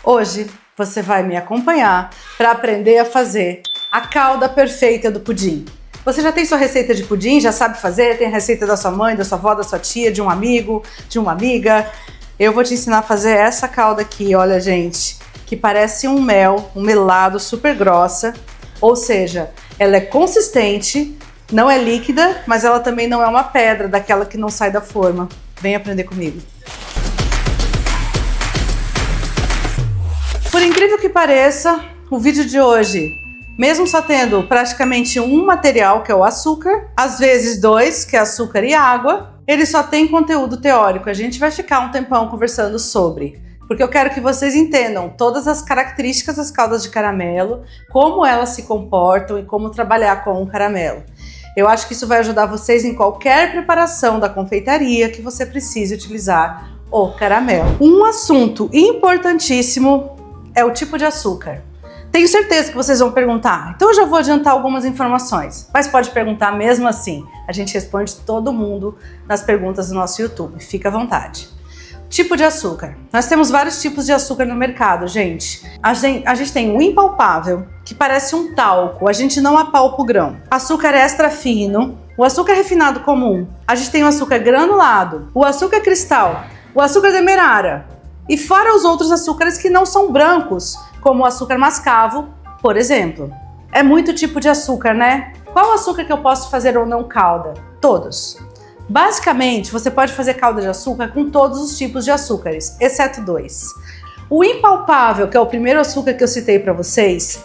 Hoje você vai me acompanhar para aprender a fazer a calda perfeita do pudim. Você já tem sua receita de pudim? Já sabe fazer? Tem a receita da sua mãe, da sua avó, da sua tia, de um amigo, de uma amiga? Eu vou te ensinar a fazer essa calda aqui, olha gente, que parece um mel, um melado super grossa, ou seja, ela é consistente, não é líquida, mas ela também não é uma pedra, daquela que não sai da forma. Vem aprender comigo. Por incrível que pareça, o vídeo de hoje, mesmo só tendo praticamente um material, que é o açúcar, às vezes dois, que é açúcar e água, ele só tem conteúdo teórico. A gente vai ficar um tempão conversando sobre, porque eu quero que vocês entendam todas as características das caldas de caramelo, como elas se comportam e como trabalhar com o caramelo. Eu acho que isso vai ajudar vocês em qualquer preparação da confeitaria que você precise utilizar o caramelo. Um assunto importantíssimo é o tipo de açúcar. Tenho certeza que vocês vão perguntar, então eu já vou adiantar algumas informações, mas pode perguntar mesmo assim. A gente responde todo mundo nas perguntas do nosso YouTube, fica à vontade. Tipo de açúcar. Nós temos vários tipos de açúcar no mercado, gente. A gente tem o impalpável, que parece um talco, a gente não apalpa o grão. Açúcar extra fino, o açúcar refinado comum. A gente tem o açúcar granulado, o açúcar cristal, o açúcar demerara. E fora os outros açúcares que não são brancos, como o açúcar mascavo, por exemplo. É muito tipo de açúcar, né? Qual açúcar que eu posso fazer ou não calda? Todos. Basicamente, você pode fazer calda de açúcar com todos os tipos de açúcares, exceto dois. O impalpável, que é o primeiro açúcar que eu citei para vocês,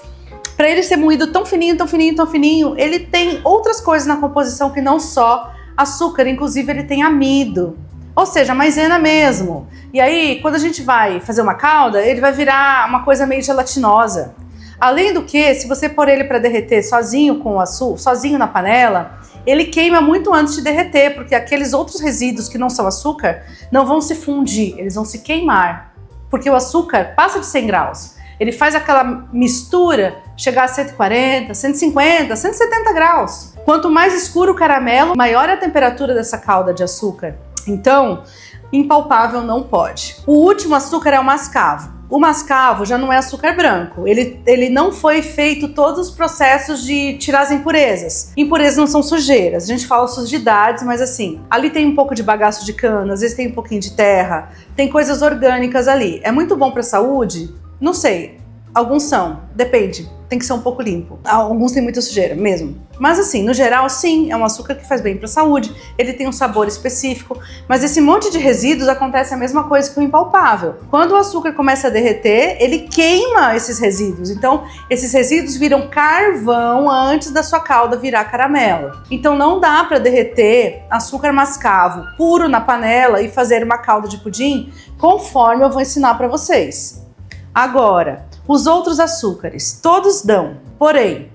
para ele ser moído tão fininho, tão fininho, tão fininho, ele tem outras coisas na composição que não só açúcar, inclusive ele tem amido. Ou seja, maisena mesmo. E aí, quando a gente vai fazer uma calda, ele vai virar uma coisa meio gelatinosa. Além do que, se você pôr ele para derreter sozinho com o açúcar, sozinho na panela, ele queima muito antes de derreter, porque aqueles outros resíduos que não são açúcar não vão se fundir, eles vão se queimar. Porque o açúcar passa de 100 graus. Ele faz aquela mistura chegar a 140, 150, 170 graus. Quanto mais escuro o caramelo, maior é a temperatura dessa calda de açúcar. Então, impalpável não pode. O último açúcar é o mascavo. O mascavo já não é açúcar branco. Ele não foi feito todos os processos de tirar as impurezas. Impurezas não são sujeiras. A gente fala sujidades, mas assim, ali tem um pouco de bagaço de cana, às vezes tem um pouquinho de terra, tem coisas orgânicas ali. É muito bom para a saúde? Não sei. Alguns são, depende, tem que ser um pouco limpo. Alguns têm muita sujeira mesmo. Mas assim, no geral, sim, é um açúcar que faz bem para a saúde, ele tem um sabor específico, mas esse monte de resíduos acontece a mesma coisa que o impalpável. Quando o açúcar começa a derreter, ele queima esses resíduos, então esses resíduos viram carvão antes da sua calda virar caramelo. Então não dá para derreter açúcar mascavo puro na panela e fazer uma calda de pudim, conforme eu vou ensinar para vocês. Agora, os outros açúcares, todos dão, porém,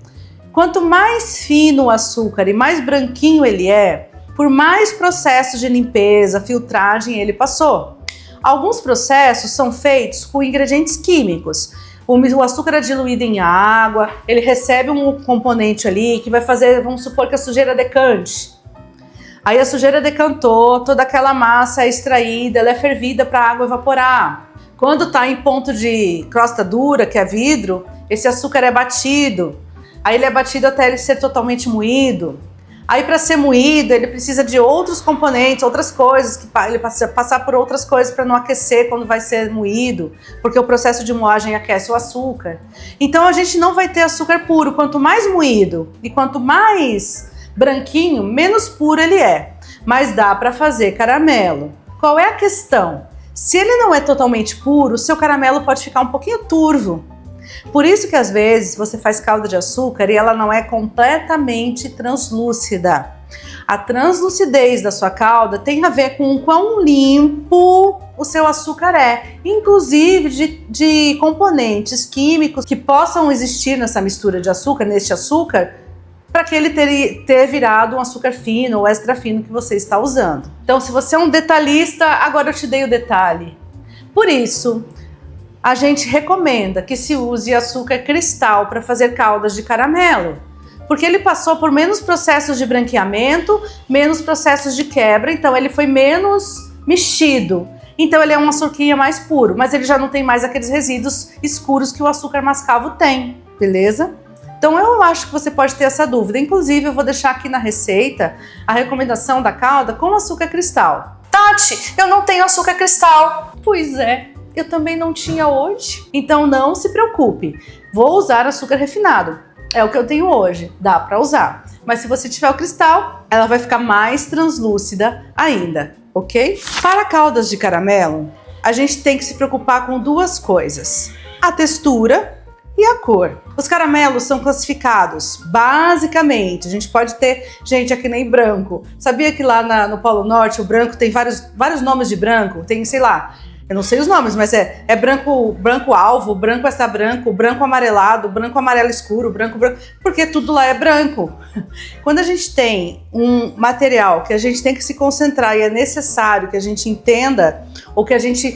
quanto mais fino o açúcar e mais branquinho ele é, por mais processos de limpeza, filtragem ele passou. Alguns processos são feitos com ingredientes químicos. O açúcar é diluído em água, ele recebe um componente ali que vai fazer, vamos supor que a sujeira decante. Aí a sujeira decantou, toda aquela massa é extraída, ela é fervida para a água evaporar. Quando está em ponto de crosta dura, que é vidro, esse açúcar é batido. Aí ele é batido até ele ser totalmente moído. Aí para ser moído ele precisa de outros componentes, outras coisas, que ele precisa passar por outras coisas para não aquecer quando vai ser moído, porque o processo de moagem aquece o açúcar. Então a gente não vai ter açúcar puro, quanto mais moído e quanto mais branquinho, menos puro ele é. Mas dá para fazer caramelo. Qual é a questão? Se ele não é totalmente puro, o seu caramelo pode ficar um pouquinho turvo. Por isso que às vezes você faz calda de açúcar e ela não é completamente translúcida. A translucidez da sua calda tem a ver com o quão limpo o seu açúcar é, inclusive de componentes químicos que possam existir nessa mistura de açúcar, neste açúcar, para que ele ter virado um açúcar fino ou extra fino que você está usando. Então, se você é um detalhista, agora eu te dei o detalhe. Por isso, a gente recomenda que se use açúcar cristal para fazer caldas de caramelo, porque ele passou por menos processos de branqueamento, menos processos de quebra, então ele foi menos mexido. Então ele é um açuquinha mais puro, mas ele já não tem mais aqueles resíduos escuros que o açúcar mascavo tem, beleza? Então eu acho que você pode ter essa dúvida. Inclusive eu vou deixar aqui na receita a recomendação da calda com açúcar cristal. Tati, eu não tenho açúcar cristal. Pois é, eu também não tinha hoje. Então não se preocupe, vou usar açúcar refinado. É o que eu tenho hoje, dá para usar. Mas se você tiver o cristal, ela vai ficar mais translúcida ainda, ok? Para caldas de caramelo, a gente tem que se preocupar com duas coisas: a textura e a cor. Os caramelos são classificados, basicamente, a gente pode ter, gente, é que nem branco. Sabia que lá no Polo Norte o branco tem vários nomes de branco? Tem, sei lá, eu não sei os nomes, mas é branco alvo, branco extra branco, branco amarelado, branco amarelo escuro, branco, porque tudo lá é branco. Quando a gente tem um material que a gente tem que se concentrar e é necessário que a gente entenda ou que a gente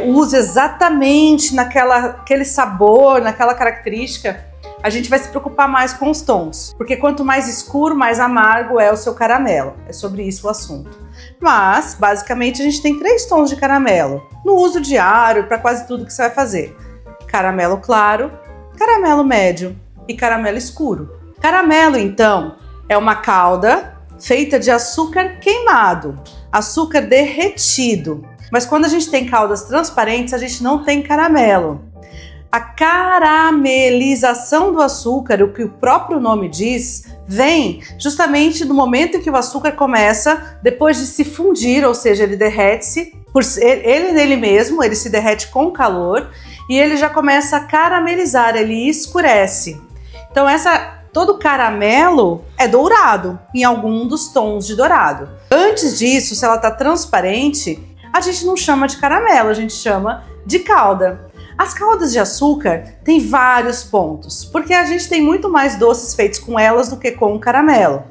use exatamente naquele sabor, naquela característica, a gente vai se preocupar mais com os tons, porque quanto mais escuro, mais amargo é o seu caramelo. É sobre isso o assunto. Mas, basicamente, a gente tem 3 tons de caramelo no uso diário para quase tudo que você vai fazer: caramelo claro, caramelo médio e caramelo escuro. Caramelo, então, é uma calda feita de açúcar queimado, açúcar derretido. Mas quando a gente tem caldas transparentes, a gente não tem caramelo. A caramelização do açúcar, o que o próprio nome diz, vem justamente do momento em que o açúcar começa, depois de se fundir, ou seja, ele derrete-se, ele nele mesmo, ele se derrete com calor e ele já começa a caramelizar, ele escurece. Então todo caramelo é dourado, em algum dos tons de dourado. Antes disso, se ela está transparente, a gente não chama de caramelo, a gente chama de calda. As caldas de açúcar têm vários pontos, porque a gente tem muito mais doces feitos com elas do que com o caramelo.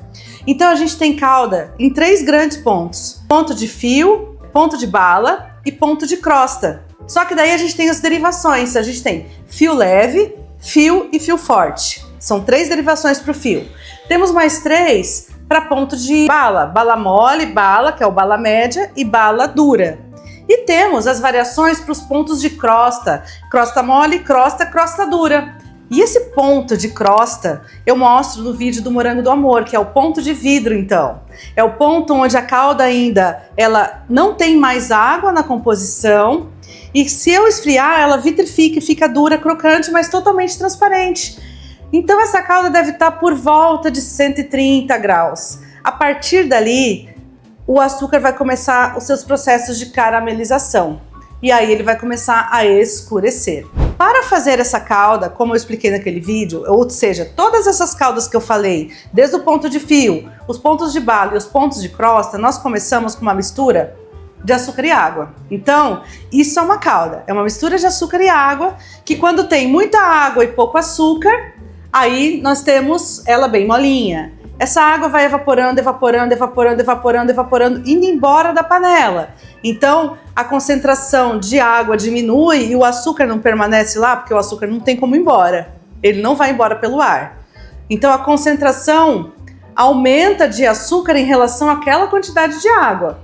Então a gente tem calda em 3 grandes pontos: ponto de fio, ponto de bala e ponto de crosta. Só que daí a gente tem as derivações, a gente tem fio leve, fio e fio forte. São 3 derivações para o fio. Temos mais 3 para ponto de bala: bala mole, bala, que é o bala média, e bala dura. E temos as variações para os pontos de crosta: crosta mole, crosta dura. E esse ponto de crosta eu mostro no vídeo do Morango do Amor, que é o ponto de vidro, então. É o ponto onde a calda ainda ela não tem mais água na composição e se eu esfriar ela vitrifica e fica dura, crocante, mas totalmente transparente. Então essa calda deve estar por volta de 130 graus. A partir dali, o açúcar vai começar os seus processos de caramelização e aí ele vai começar a escurecer. Para fazer essa calda, como eu expliquei naquele vídeo, ou seja, todas essas caldas que eu falei, desde o ponto de fio, os pontos de bala e os pontos de crosta, nós começamos com uma mistura de açúcar e água. Então, isso é uma calda, é uma mistura de açúcar e água, que quando tem muita água e pouco açúcar, aí nós temos ela bem molinha. Essa água vai evaporando, indo embora da panela. Então, a concentração de água diminui e o açúcar não permanece lá, porque o açúcar não tem como ir embora. Ele não vai embora pelo ar. Então, a concentração aumenta de açúcar em relação àquela quantidade de água.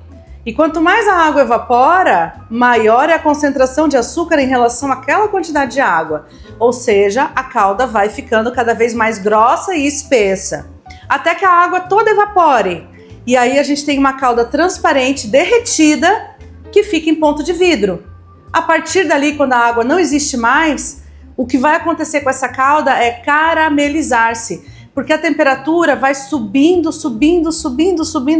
E quanto mais a água evapora, maior é a concentração de açúcar em relação àquela quantidade de água. Ou seja, a calda vai ficando cada vez mais grossa e espessa, até que a água toda evapore. E aí a gente tem uma calda transparente, derretida, que fica em ponto de vidro. A partir dali, quando a água não existe mais, o que vai acontecer com essa calda é caramelizar-se, porque a temperatura vai subindo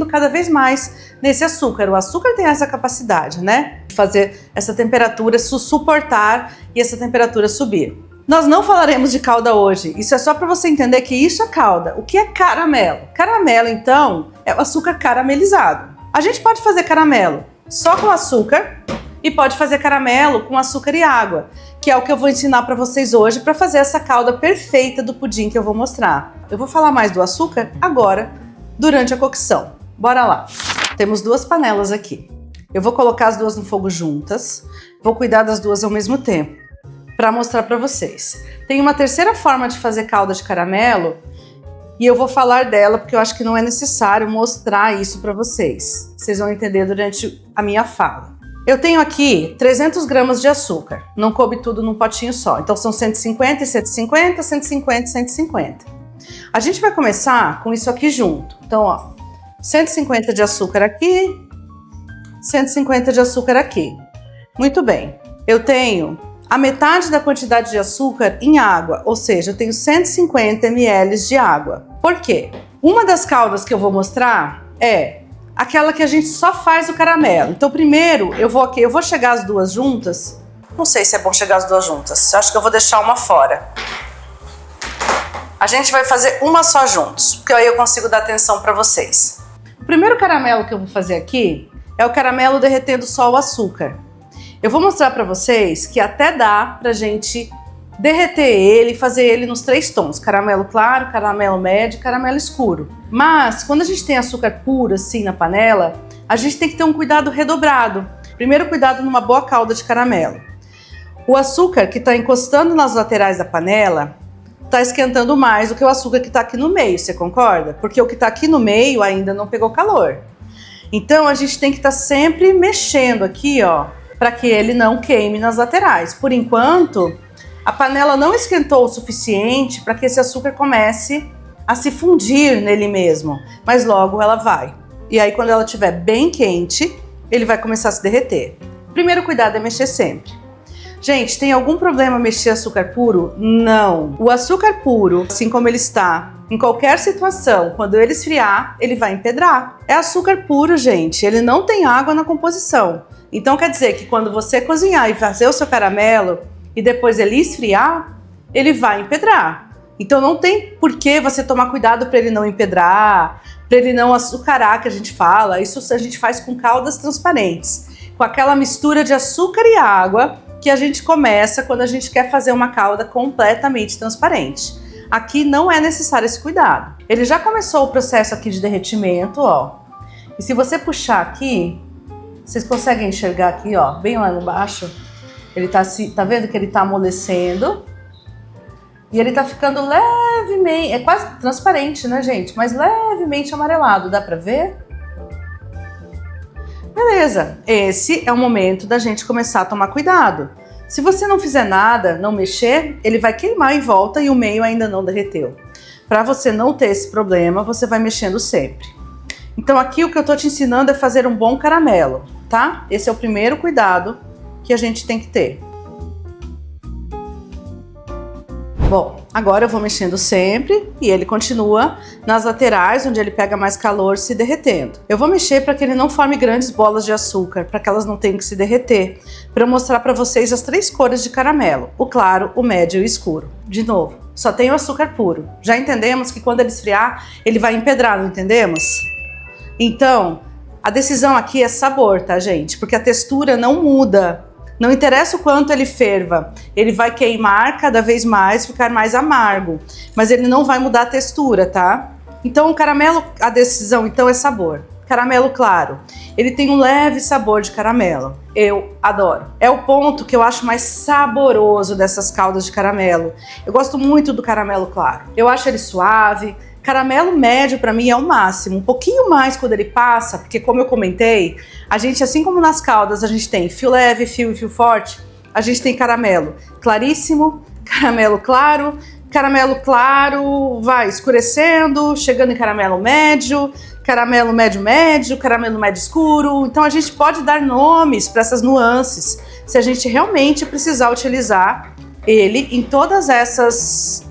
cada vez mais nesse açúcar. O açúcar tem essa capacidade, né, de fazer essa temperatura suportar e essa temperatura subir. Nós não falaremos de calda hoje, isso é só para você entender que isso é calda. O que é caramelo? Caramelo, então, é o açúcar caramelizado. A gente pode fazer caramelo só com açúcar e pode fazer caramelo com açúcar e água, que é o que eu vou ensinar para vocês hoje para fazer essa calda perfeita do pudim que eu vou mostrar. Eu vou falar mais do açúcar agora, durante a cocção. Bora lá! Temos 2 panelas aqui. Eu vou colocar as 2 no fogo juntas, vou cuidar das 2 ao mesmo tempo, para mostrar para vocês. Tem uma terceira forma de fazer calda de caramelo e eu vou falar dela porque eu acho que não é necessário mostrar isso para vocês. Vocês vão entender durante a minha fala. Eu tenho aqui 300 gramas de açúcar, não coube tudo num potinho só, então são 150 e 150, 150 e 150. A gente vai começar com isso aqui junto, então ó, 150 de açúcar aqui, 150 de açúcar aqui. Muito bem, eu tenho a metade da quantidade de açúcar em água, ou seja, eu tenho 150 ml de água. Por quê? Uma das caldas que eu vou mostrar é aquela que a gente só faz o caramelo. Então primeiro eu vou chegar as duas juntas. Não sei se é bom chegar as duas juntas, eu acho que eu vou deixar uma fora. A gente vai fazer uma só juntos, porque aí eu consigo dar atenção para vocês. O primeiro caramelo que eu vou fazer aqui é o caramelo derretendo só o açúcar. Eu vou mostrar para vocês que até dá pra gente derreter ele e fazer ele nos 3 tons, caramelo claro, caramelo médio e caramelo escuro. Mas quando a gente tem açúcar puro assim na panela, a gente tem que ter um cuidado redobrado. Primeiro cuidado numa boa calda de caramelo. O açúcar que está encostando nas laterais da panela está esquentando mais do que o açúcar que está aqui no meio, você concorda? Porque o que está aqui no meio ainda não pegou calor. Então a gente tem que estar sempre mexendo aqui, ó, para que ele não queime nas laterais. Por enquanto, a panela não esquentou o suficiente para que esse açúcar comece a se fundir nele mesmo, mas logo ela vai. E aí quando ela estiver bem quente, ele vai começar a se derreter. Primeiro cuidado é mexer sempre. Gente, tem algum problema mexer açúcar puro? Não. O açúcar puro, assim como ele está, em qualquer situação, quando ele esfriar, ele vai empedrar. É açúcar puro, gente, ele não tem água na composição. Então quer dizer que quando você cozinhar e fazer o seu caramelo e depois ele esfriar, ele vai empedrar. Então não tem por que você tomar cuidado para ele não empedrar, para ele não açucarar, que a gente fala. Isso a gente faz com caldas transparentes, com aquela mistura de açúcar e água que a gente começa quando a gente quer fazer uma calda completamente transparente. Aqui não é necessário esse cuidado. Ele já começou o processo aqui de derretimento, ó. E se você puxar aqui, vocês conseguem enxergar aqui, ó, bem lá embaixo? Ele tá vendo que ele tá amolecendo e ele tá ficando levemente, é quase transparente, né, gente? Mas levemente amarelado, dá pra ver? Beleza, esse é o momento da gente começar a tomar cuidado. Se você não fizer nada, não mexer, ele vai queimar em volta e o meio ainda não derreteu. Para você não ter esse problema, você vai mexendo sempre. Então aqui o que eu tô te ensinando é fazer um bom caramelo, tá? Esse é o primeiro cuidado que a gente tem que ter. Bom, agora eu vou mexendo sempre e ele continua nas laterais, onde ele pega mais calor, se derretendo. Eu vou mexer para que ele não forme grandes bolas de açúcar, para que elas não tenham que se derreter, para eu mostrar para vocês as 3 cores de caramelo, o claro, o médio e o escuro. De novo, só tem o açúcar puro. Já entendemos que quando ele esfriar, ele vai empedrar, não entendemos? Então, a decisão aqui é sabor, tá, gente? Porque a textura não muda. Não interessa o quanto ele ferva, ele vai queimar cada vez mais, ficar mais amargo, mas ele não vai mudar a textura, tá? Então o caramelo, a decisão então é sabor. Caramelo claro, ele tem um leve sabor de caramelo, eu adoro. É o ponto que eu acho mais saboroso dessas caldas de caramelo. Eu gosto muito do caramelo claro, eu acho ele suave. Caramelo médio para mim é o máximo, um pouquinho mais quando ele passa, porque como eu comentei, a gente, assim como nas caldas, a gente tem fio leve, fio e fio forte, a gente tem caramelo claríssimo, caramelo claro vai escurecendo, chegando em caramelo médio médio, caramelo médio escuro. Então a gente pode dar nomes para essas nuances, se a gente realmente precisar utilizar ele em todas essas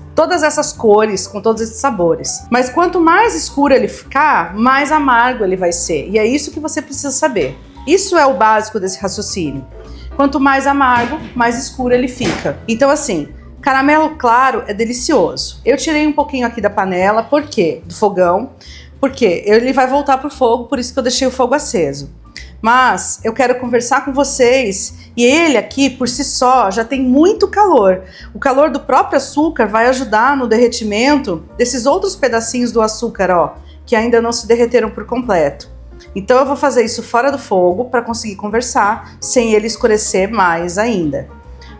cores, com todos esses sabores. Mas quanto mais escuro ele ficar, mais amargo ele vai ser. E é isso que você precisa saber. Isso é o básico desse raciocínio. Quanto mais amargo, mais escuro ele fica. Então assim, caramelo claro é delicioso. Eu tirei um pouquinho aqui da panela, por quê? Do fogão, porque ele vai voltar pro fogo, por isso que eu deixei o fogo aceso. Mas eu quero conversar com vocês e ele aqui por si só já tem muito calor. O calor do próprio açúcar vai ajudar no derretimento desses outros pedacinhos do açúcar, ó, que ainda não se derreteram por completo. Então eu vou fazer isso fora do fogo para conseguir conversar sem ele escurecer mais ainda.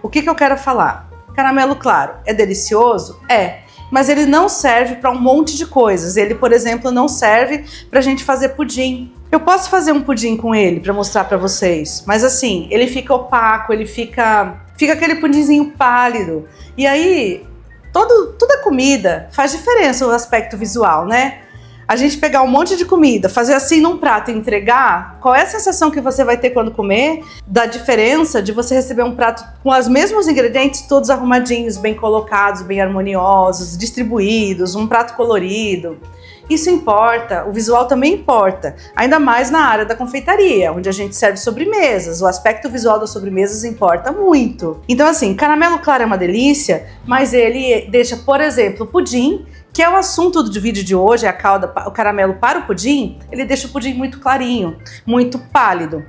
O que eu quero falar? Caramelo claro é delicioso? É. mas ele não serve para um monte de coisas. Ele, por exemplo, não serve para a gente fazer pudim. Eu posso fazer um pudim com ele para mostrar para vocês, mas assim, ele fica opaco, ele fica aquele pudinzinho pálido. E aí, toda comida faz diferença o aspecto visual, né? A gente pegar um monte de comida, fazer assim num prato e entregar, qual é a sensação que você vai ter quando comer? Da diferença de você receber um prato com os mesmos ingredientes, todos arrumadinhos, bem colocados, bem harmoniosos, distribuídos, um prato colorido. Isso importa, o visual também importa, ainda mais na área da confeitaria, onde a gente serve sobremesas. O aspecto visual das sobremesas importa muito. Então assim, caramelo claro é uma delícia, mas ele deixa, por exemplo, o pudim, que é o assunto do vídeo de hoje, a calda, o caramelo para o pudim, ele deixa o pudim muito clarinho, muito pálido,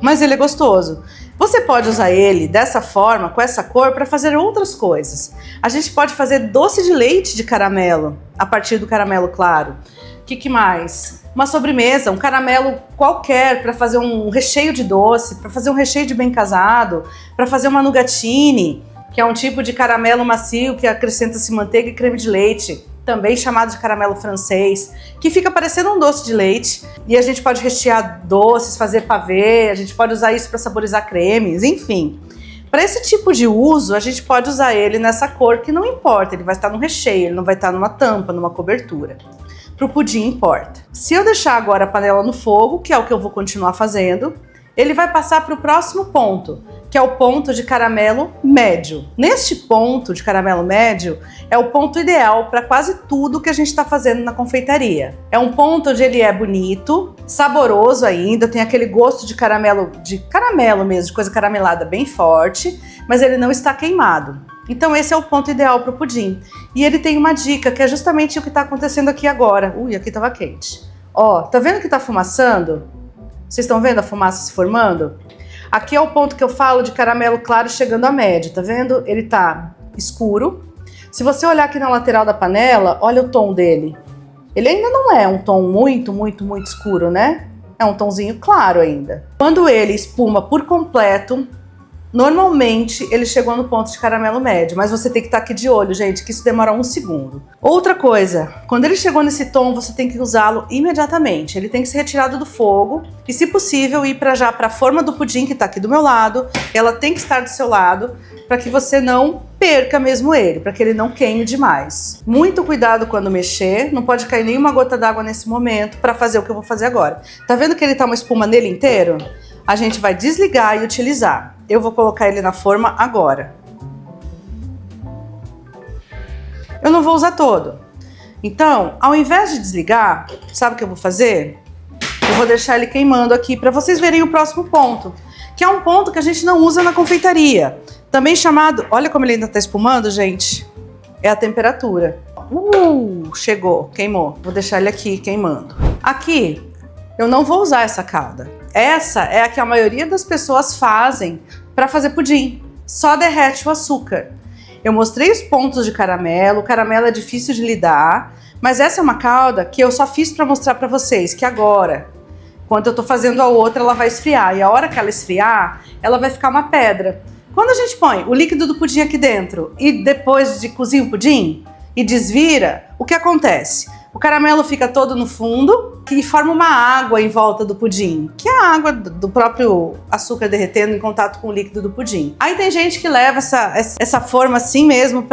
mas ele é gostoso. Você pode usar ele dessa forma, com essa cor, para fazer outras coisas. A gente pode fazer doce de leite de caramelo, a partir do caramelo claro. O que mais? Uma sobremesa, um caramelo qualquer, para fazer um recheio de doce, para fazer um recheio de bem casado, para fazer uma nougatine, que é um tipo de caramelo macio que acrescenta-se manteiga e creme de leite, também chamado de caramelo francês, que fica parecendo um doce de leite. E a gente pode rechear doces, fazer pavê, a gente pode usar isso para saborizar cremes, enfim. Para esse tipo de uso, a gente pode usar ele nessa cor que não importa, ele vai estar no recheio, ele não vai estar numa tampa, numa cobertura. Para o pudim importa. Se eu deixar agora a panela no fogo, que é o que eu vou continuar fazendo, ele vai passar para o próximo ponto, que é o ponto de caramelo médio. Neste ponto de caramelo médio é o ponto ideal para quase tudo que a gente está fazendo na confeitaria. É um ponto onde ele é bonito, saboroso ainda, tem aquele gosto de caramelo mesmo, de coisa caramelada bem forte, mas ele não está queimado. Então esse é o ponto ideal para o pudim. E ele tem uma dica, que é justamente o que está acontecendo aqui agora. Ui, aqui estava quente. Ó, tá vendo que está fumaçando? Vocês estão vendo a fumaça se formando? Aqui é o ponto que eu falo de caramelo claro chegando a médio, tá vendo? Ele tá escuro. Se você olhar aqui na lateral da panela, olha o tom dele. Ele ainda não é um tom muito escuro, né? É um tomzinho claro ainda. Quando ele espuma por completo, normalmente ele chegou no ponto de caramelo médio, mas você tem que estar aqui de olho, gente, que isso demora 1 segundo. Outra coisa, quando ele chegou nesse tom, você tem que usá-lo imediatamente. Ele tem que ser retirado do fogo e, se possível, ir já para a forma do pudim que está aqui do meu lado. Ela tem que estar do seu lado para que você não perca mesmo ele, para que ele não queime demais. Muito cuidado quando mexer, não pode cair nenhuma gota d'água nesse momento para fazer o que eu vou fazer agora. Tá vendo que ele tá uma espuma nele inteiro? A gente vai desligar e utilizar. Eu vou colocar ele na forma agora. Eu não vou usar todo. Então, ao invés de desligar, sabe o que eu vou fazer? Eu vou deixar ele queimando aqui para vocês verem o próximo ponto, que é um ponto que a gente não usa na confeitaria. Também chamado, olha como ele ainda está espumando, gente. É a temperatura. Chegou, queimou. Vou deixar ele aqui queimando. Aqui, eu não vou usar essa calda. Essa é a que a maioria das pessoas fazem para fazer pudim. Só derrete o açúcar. Eu mostrei os pontos de caramelo. O caramelo é difícil de lidar, mas essa é uma calda que eu só fiz para mostrar para vocês que agora, quando eu tô fazendo a outra, ela vai esfriar. E a hora que ela esfriar, ela vai ficar uma pedra. Quando a gente põe o líquido do pudim aqui dentro e depois de cozinha o pudim e desvira, o que acontece? O caramelo fica todo no fundo e forma uma água em volta do pudim, que é a água do próprio açúcar derretendo em contato com o líquido do pudim. Aí tem gente que leva essa forma assim mesmo,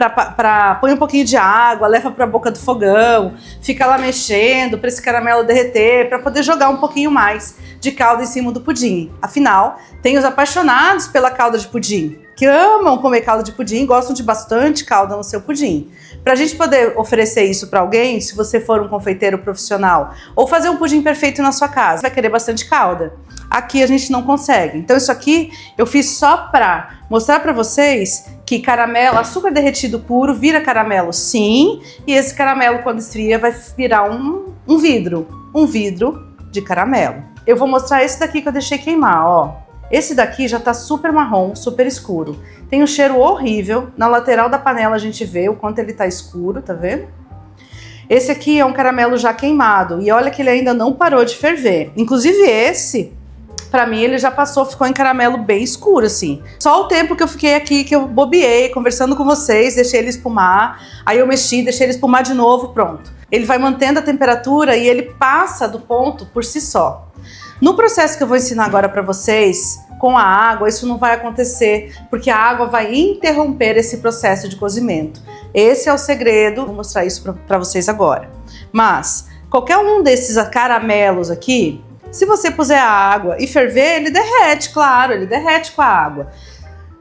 põe um pouquinho de água, leva para a boca do fogão, fica lá mexendo para esse caramelo derreter, para poder jogar um pouquinho mais de calda em cima do pudim. Afinal, tem os apaixonados pela calda de pudim, que amam comer calda de pudim, gostam de bastante calda no seu pudim. Para a gente poder oferecer isso para alguém, se você for um confeiteiro profissional, ou fazer um pudim perfeito na sua casa, vai querer bastante calda. Aqui a gente não consegue. Então isso aqui eu fiz só para mostrar para vocês que caramelo, açúcar derretido puro vira caramelo sim, e esse caramelo quando esfria vai virar um vidro de caramelo. Eu vou mostrar esse daqui que eu deixei queimar, ó. Esse daqui já tá super marrom, super escuro. Tem um cheiro horrível. Na lateral da panela a gente vê o quanto ele tá escuro, tá vendo? Esse aqui é um caramelo já queimado. E olha que ele ainda não parou de ferver. Inclusive esse pra mim ele já passou, ficou em caramelo bem escuro, assim. Só o tempo que eu fiquei aqui, que eu bobeei, conversando com vocês, deixei ele espumar, aí eu mexi, deixei ele espumar de novo, pronto. Ele vai mantendo a temperatura e ele passa do ponto por si só. No processo que eu vou ensinar agora pra vocês, com a água, isso não vai acontecer, porque a água vai interromper esse processo de cozimento. Esse é o segredo, vou mostrar isso pra vocês agora. Mas, qualquer um desses caramelos aqui, se você puser a água e ferver, ele derrete, claro, ele derrete com a água.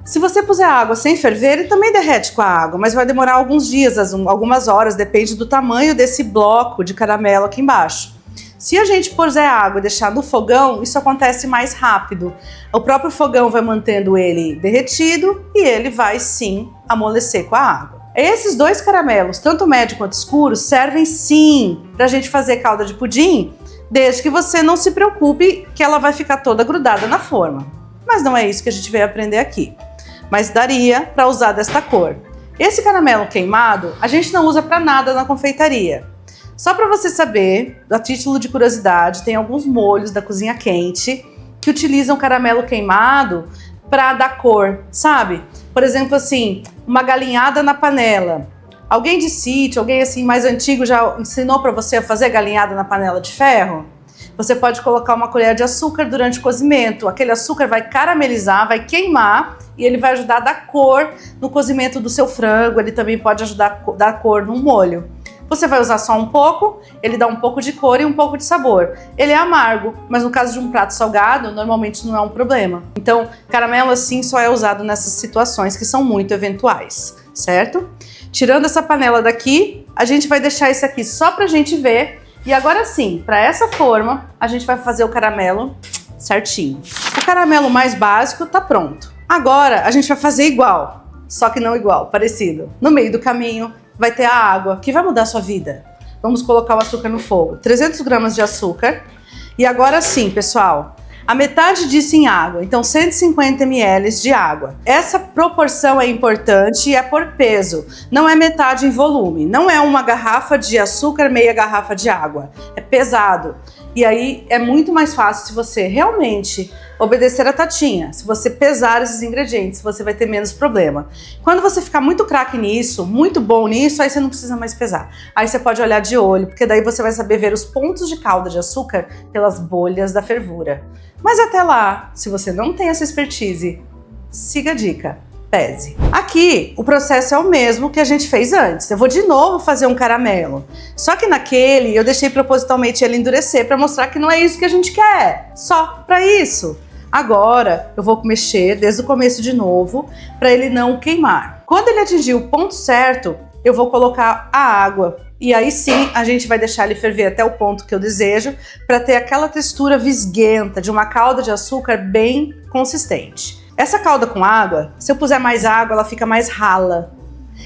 Se você puser a água sem ferver, ele também derrete com a água, mas vai demorar alguns dias, algumas horas, depende do tamanho desse bloco de caramelo aqui embaixo. Se a gente puser a água e deixar no fogão, isso acontece mais rápido. O próprio fogão vai mantendo ele derretido e ele vai sim amolecer com a água. Esses dois caramelos, tanto médio quanto escuro, servem sim para a gente fazer calda de pudim, desde que você não se preocupe que ela vai ficar toda grudada na forma. Mas não é isso que a gente veio aprender aqui. Mas daria para usar desta cor. Esse caramelo queimado, a gente não usa para nada na confeitaria. Só para você saber, a título de curiosidade, tem alguns molhos da cozinha quente que utilizam caramelo queimado para dar cor, sabe? Por exemplo, assim, uma galinhada na panela. Alguém de sítio, alguém assim mais antigo já ensinou para você a fazer galinhada na panela de ferro? Você pode colocar uma colher de açúcar durante o cozimento. Aquele açúcar vai caramelizar, vai queimar e ele vai ajudar a dar cor no cozimento do seu frango. Ele também pode ajudar a dar cor no molho. Você vai usar só um pouco, ele dá um pouco de cor e um pouco de sabor. Ele é amargo, mas no caso de um prato salgado, normalmente isso não é um problema. Então, caramelo assim só é usado nessas situações que são muito eventuais, certo? Tirando essa panela daqui, a gente vai deixar isso aqui só pra gente ver. E agora sim, para essa forma, a gente vai fazer o caramelo certinho. O caramelo mais básico tá pronto. Agora, a gente vai fazer igual, só que não igual, parecido. No meio do caminho, vai ter a água, que vai mudar a sua vida. Vamos colocar o açúcar no fogo. 300 gramas de açúcar. E agora sim, pessoal, a metade disso em água, então 150 ml de água. Essa proporção é importante e é por peso, não é metade em volume. Não é uma garrafa de açúcar, meia garrafa de água. É pesado. E aí é muito mais fácil se você realmente obedecer a tatinha. Se você pesar esses ingredientes, você vai ter menos problema. Quando você ficar muito craque nisso, muito bom nisso, aí você não precisa mais pesar. Aí você pode olhar de olho, porque daí você vai saber ver os pontos de calda de açúcar pelas bolhas da fervura. Mas até lá, se você não tem essa expertise, siga a dica. Pese. Aqui, o processo é o mesmo que a gente fez antes. Eu vou de novo fazer um caramelo. Só que naquele, eu deixei propositalmente ele endurecer para mostrar que não é isso que a gente quer. Só para isso. Agora, eu vou mexer desde o começo de novo para ele não queimar. Quando ele atingir o ponto certo, eu vou colocar a água. E aí sim, a gente vai deixar ele ferver até o ponto que eu desejo para ter aquela textura visguenta de uma calda de açúcar bem consistente. Essa calda com água, se eu puser mais água, ela fica mais rala.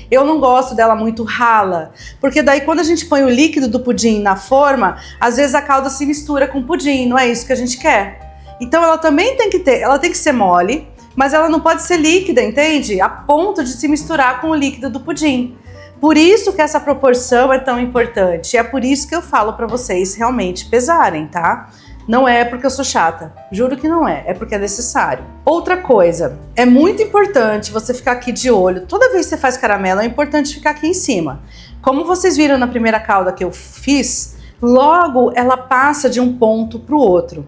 Eu não gosto dela muito rala, porque daí quando a gente põe o líquido do pudim na forma, às vezes a calda se mistura com o pudim, não é isso que a gente quer. Então ela também tem que ser mole, mas ela não pode ser líquida, entende? A ponto de se misturar com o líquido do pudim. Por isso que essa proporção é tão importante, é por isso que eu falo para vocês realmente pesarem, tá? Não é porque eu sou chata, juro que não é porque é necessário. Outra coisa, é muito importante você ficar aqui de olho. Toda vez que você faz caramelo, é importante ficar aqui em cima. Como vocês viram na primeira calda que eu fiz, logo ela passa de um ponto para o outro.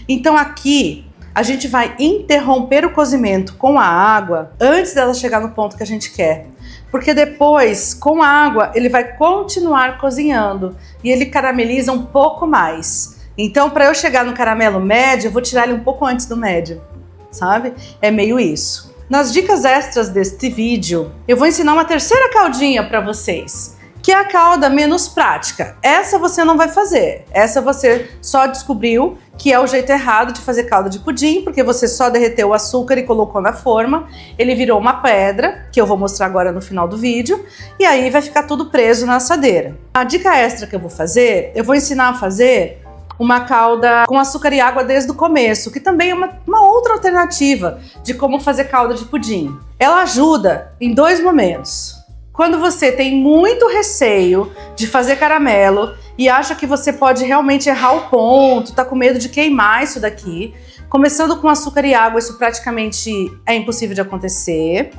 Então aqui, a gente vai interromper o cozimento com a água antes dela chegar no ponto que a gente quer. Porque depois, com a água, ele vai continuar cozinhando e ele carameliza um pouco mais. Então, para eu chegar no caramelo médio, eu vou tirar ele um pouco antes do médio, sabe? É meio isso. Nas dicas extras deste vídeo, eu vou ensinar uma terceira caldinha para vocês, que é a calda menos prática. Essa você não vai fazer. Essa você só descobriu que é o jeito errado de fazer calda de pudim, porque você só derreteu o açúcar e colocou na forma. Ele virou uma pedra, que eu vou mostrar agora no final do vídeo, e aí vai ficar tudo preso na assadeira. A dica extra que eu vou fazer, eu vou ensinar a fazer uma calda com açúcar e água desde o começo, que também é uma outra alternativa de como fazer calda de pudim. Ela ajuda em dois momentos. Quando você tem muito receio de fazer caramelo e acha que você pode realmente errar o ponto, tá com medo de queimar isso daqui, Começando com açúcar e água, isso praticamente é impossível de acontecer.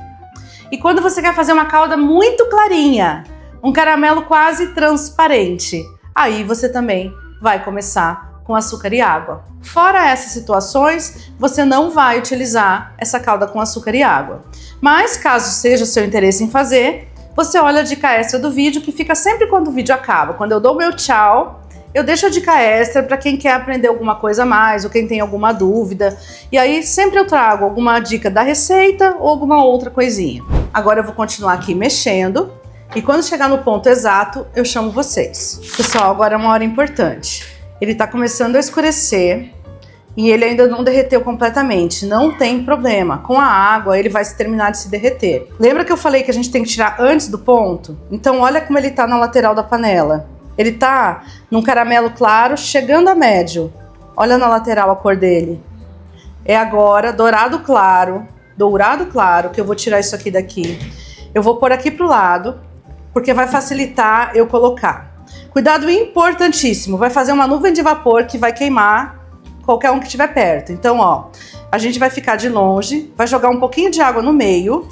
E quando você quer fazer uma calda muito clarinha, um caramelo quase transparente, aí você também vai começar com açúcar e água. Fora essas situações, você não vai utilizar essa calda com açúcar e água. Mas caso seja o seu interesse em fazer, você olha a dica extra do vídeo, que fica sempre quando o vídeo acaba. Quando eu dou meu tchau, eu deixo a dica extra para quem quer aprender alguma coisa a mais ou quem tem alguma dúvida. E aí sempre eu trago alguma dica da receita ou alguma outra coisinha. Agora eu vou continuar aqui mexendo e quando chegar no ponto exato, eu chamo vocês. Pessoal, agora é uma hora importante. Ele está começando a escurecer e ele ainda não derreteu completamente. Não tem problema. Com a água, ele vai terminar de se derreter. Lembra que eu falei que a gente tem que tirar antes do ponto? Então olha como ele está na lateral da panela. Ele tá num caramelo claro, chegando a médio. Olha na lateral a cor dele. É agora dourado claro, que eu vou tirar isso aqui daqui. Eu vou pôr aqui pro lado, porque vai facilitar eu colocar. Cuidado importantíssimo, vai fazer uma nuvem de vapor que vai queimar qualquer um que estiver perto. Então, ó, a gente vai ficar de longe, vai jogar um pouquinho de água no meio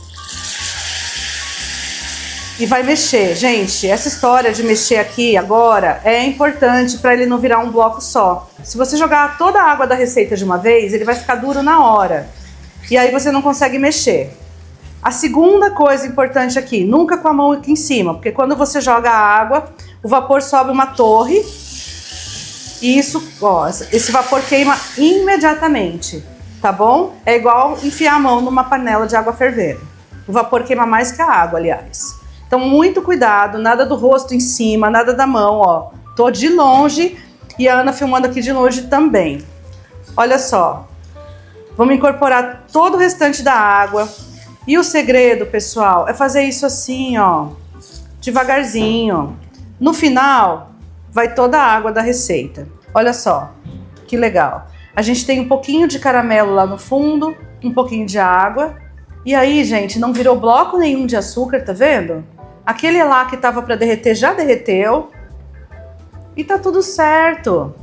e vai mexer. Gente, essa história de mexer aqui agora é importante para ele não virar um bloco só. Se você jogar toda a água da receita de uma vez, ele vai ficar duro na hora. E aí você não consegue mexer. A segunda coisa importante aqui, nunca com a mão aqui em cima, porque quando você joga a água, o vapor sobe uma torre e isso, ó, esse vapor queima imediatamente, tá bom? É igual enfiar a mão numa panela de água fervendo. O vapor queima mais que a água, aliás. Então, muito cuidado, nada do rosto em cima, nada da mão, ó. Tô de longe e a Ana filmando aqui de longe também. Olha só, vamos incorporar todo o restante da água. E o segredo, pessoal, é fazer isso assim, ó, devagarzinho. No final, vai toda a água da receita. Olha só, que legal. A gente tem um pouquinho de caramelo lá no fundo, um pouquinho de água. E aí, gente, não virou bloco nenhum de açúcar, tá vendo? Aquele lá que tava para derreter já derreteu. E tá tudo certo.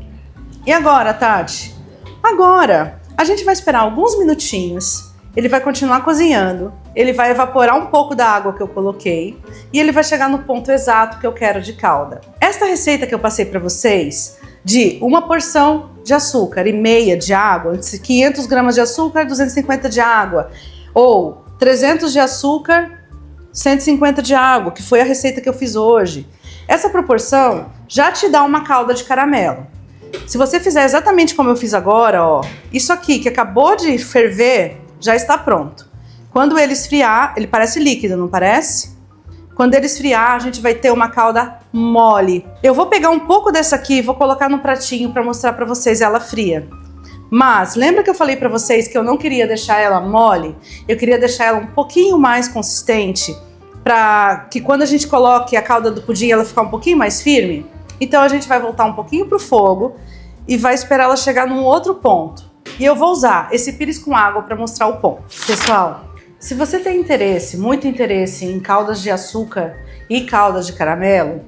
E agora, Tati? Agora, a gente vai esperar alguns minutinhos. Ele vai continuar cozinhando. Ele vai evaporar um pouco da água que eu coloquei. E ele vai chegar no ponto exato que eu quero de calda. Esta receita que eu passei para vocês, de uma porção de açúcar e meia de água, 500 gramas de açúcar, 250 de água, ou 300 de açúcar, 150 de água, que foi a receita que eu fiz hoje. Essa proporção já te dá uma calda de caramelo. Se você fizer exatamente como eu fiz agora, ó, isso aqui que acabou de ferver já está pronto. Quando ele esfriar, ele parece líquido, não parece? Quando ele esfriar, a gente vai ter uma calda mole. Eu vou pegar um pouco dessa aqui e vou colocar no pratinho para mostrar para vocês ela fria. Mas lembra que eu falei para vocês que eu não queria deixar ela mole? Eu queria deixar ela um pouquinho mais consistente para que quando a gente coloque a calda do pudim ela ficar um pouquinho mais firme. Então a gente vai voltar um pouquinho pro fogo e vai esperar ela chegar num outro ponto. E eu vou usar esse pires com água para mostrar o ponto. Pessoal, se você tem interesse, muito interesse em caldas de açúcar e caldas de caramelo,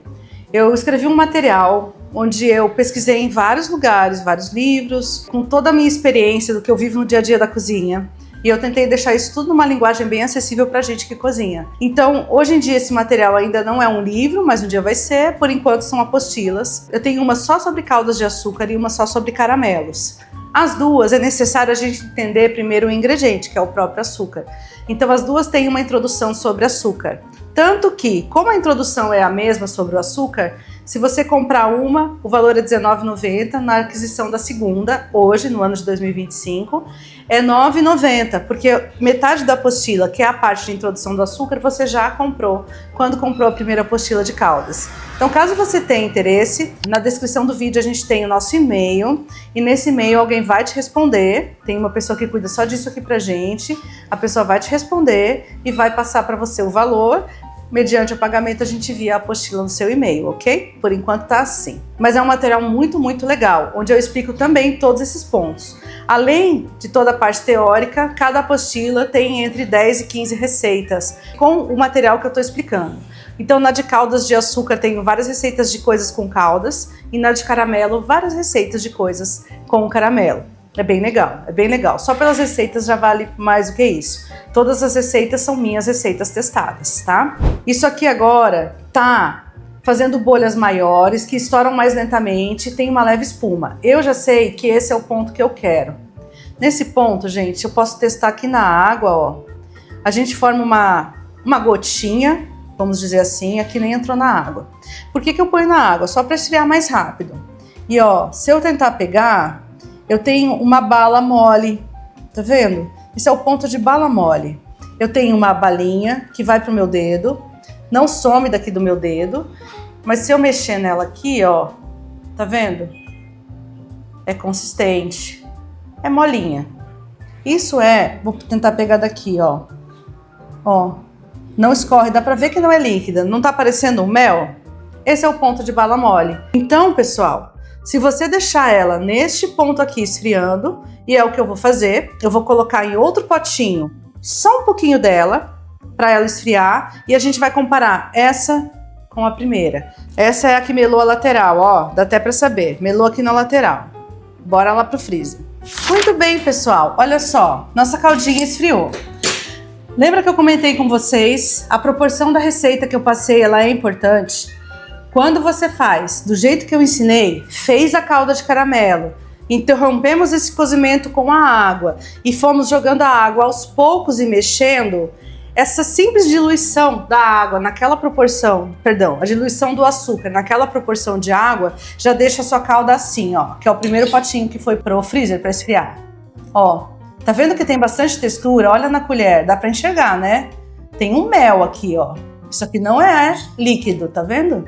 eu escrevi um material onde eu pesquisei em vários lugares, vários livros, com toda a minha experiência do que eu vivo no dia a dia da cozinha. E eu tentei deixar isso tudo numa linguagem bem acessível pra gente que cozinha. Então, hoje em dia esse material ainda não é um livro, mas um dia vai ser. Por enquanto são apostilas. Eu tenho uma só sobre caldas de açúcar e uma só sobre caramelos. As duas é necessário a gente entender primeiro o ingrediente, que é o próprio açúcar. Então as duas têm uma introdução sobre açúcar. Tanto que, como a introdução é a mesma sobre o açúcar, se você comprar uma, o valor é R$19,90, na aquisição da segunda, hoje, no ano de 2025, é R$9,90, porque metade da apostila, que é a parte de introdução do açúcar, você já comprou quando comprou a primeira apostila de caldas. Então, caso você tenha interesse, na descrição do vídeo a gente tem o nosso e-mail, e nesse e-mail alguém vai te responder, tem uma pessoa que cuida só disso aqui pra gente, a pessoa vai te responder e vai passar para você o valor. Mediante o pagamento a gente envia a apostila no seu e-mail, ok? Por enquanto tá assim. Mas é um material muito, muito legal, onde eu explico também todos esses pontos. Além de toda a parte teórica, cada apostila tem entre 10 e 15 receitas com o material que eu tô explicando. Então na de caldas de açúcar tenho várias receitas de coisas com caldas e na de caramelo várias receitas de coisas com caramelo. É bem legal, é bem legal. Só pelas receitas já vale mais do que isso. Todas as receitas são minhas receitas testadas, tá? Isso aqui agora tá fazendo bolhas maiores, que estouram mais lentamente, tem uma leve espuma. Eu já sei que esse é o ponto que eu quero. Nesse ponto, gente, eu posso testar aqui na água, ó. A gente forma uma gotinha, vamos dizer assim, aqui nem entrou na água. Por que eu ponho na água? Só para esfriar mais rápido. E ó, se eu tentar pegar, eu tenho uma bala mole, tá vendo? Esse é o ponto de bala mole. Eu tenho uma balinha que vai pro meu dedo, não some daqui do meu dedo, mas se eu mexer nela aqui, ó, tá vendo? É consistente, é molinha. Isso vou tentar pegar daqui, ó. Ó, não escorre, dá pra ver que não é líquida, não tá parecendo um mel? Esse é o ponto de bala mole. Então, pessoal, se você deixar ela neste ponto aqui esfriando, e é o que eu vou fazer, eu vou colocar em outro potinho só um pouquinho dela, para ela esfriar, e a gente vai comparar essa com a primeira. Essa é a que melou a lateral, ó, dá até para saber, melou aqui na lateral. Bora lá pro freezer. Muito bem, pessoal, olha só, nossa caldinha esfriou. Lembra que eu comentei com vocês, a proporção da receita que eu passei, ela é importante. Quando você faz do jeito que eu ensinei, fez a calda de caramelo, interrompemos esse cozimento com a água e fomos jogando a água aos poucos e mexendo, essa simples diluição da água naquela proporção, perdão, a diluição do açúcar naquela proporção de água, já deixa a sua calda assim, ó, que é o primeiro potinho que foi pro freezer para esfriar. Ó, tá vendo que tem bastante textura? Olha na colher, dá para enxergar, né? Tem um mel aqui, ó. Isso aqui não é líquido, tá vendo?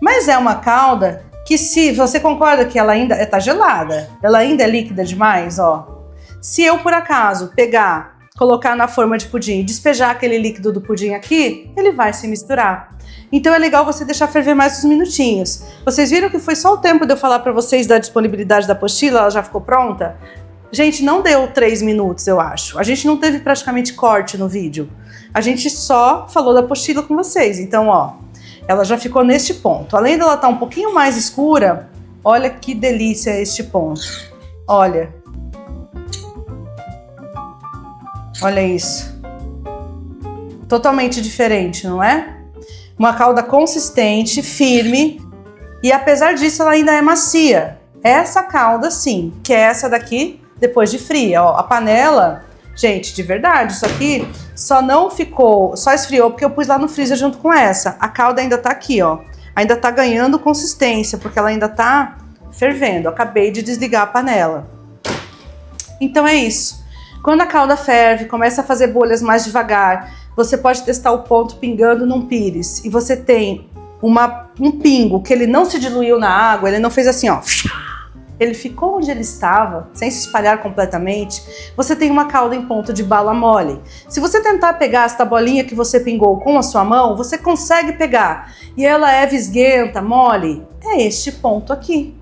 Mas é uma calda que, se você concorda que ela ainda tá gelada, ela ainda é líquida demais, ó. Se eu, por acaso, pegar, colocar na forma de pudim e despejar aquele líquido do pudim aqui, ele vai se misturar. Então é legal você deixar ferver mais uns minutinhos. Vocês viram que foi só o tempo de eu falar para vocês da disponibilidade da apostila, ela já ficou pronta? Gente, não deu 3 minutos, eu acho. A gente não teve praticamente corte no vídeo. A gente só falou da apostila com vocês. Então, ó, ela já ficou neste ponto. Além dela estar um pouquinho mais escura, olha que delícia este ponto. Olha. Olha isso. Totalmente diferente, não é? Uma calda consistente, firme. E apesar disso, ela ainda é macia. Essa calda, sim, que é essa daqui, depois de fria. Ó, a panela, gente, de verdade, isso aqui só não ficou, só esfriou porque eu pus lá no freezer junto com essa. A calda ainda tá aqui, ó. Ainda tá ganhando consistência, porque ela ainda tá fervendo. Eu acabei de desligar a panela. Então é isso. Quando a calda ferve, começa a fazer bolhas mais devagar, você pode testar o ponto pingando num pires. E você tem um pingo que ele não se diluiu na água, ele não fez assim, ó. Ele ficou onde ele estava, sem se espalhar completamente. Você tem uma calda em ponto de bala mole. Se você tentar pegar esta bolinha que você pingou com a sua mão, você consegue pegar. E ela é visguenta, mole. É este ponto aqui.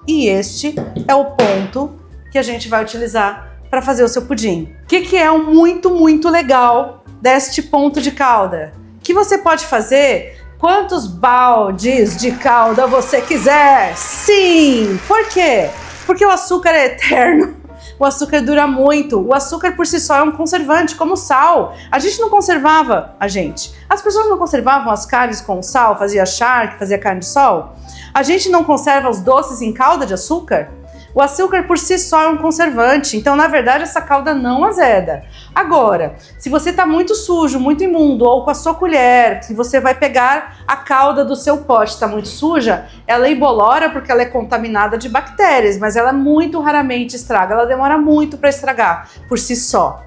E este é o ponto que a gente vai utilizar para fazer o seu pudim. O que é muito, muito legal deste ponto de calda? Que você pode fazer quantos baldes de calda você quiser. Sim! Por quê? Porque o açúcar é eterno. O açúcar dura muito. O açúcar por si só é um conservante, como o sal. A gente não conservava, as pessoas não conservavam as carnes com sal, fazia charque, fazia carne de sol. A gente não conserva os doces em calda de açúcar. O açúcar por si só é um conservante, então na verdade essa calda não azeda. Agora, se você está muito sujo, muito imundo, ou com a sua colher, que você vai pegar a calda do seu pote, está muito suja, ela embolora porque ela é contaminada de bactérias, mas ela muito raramente estraga, ela demora muito para estragar por si só.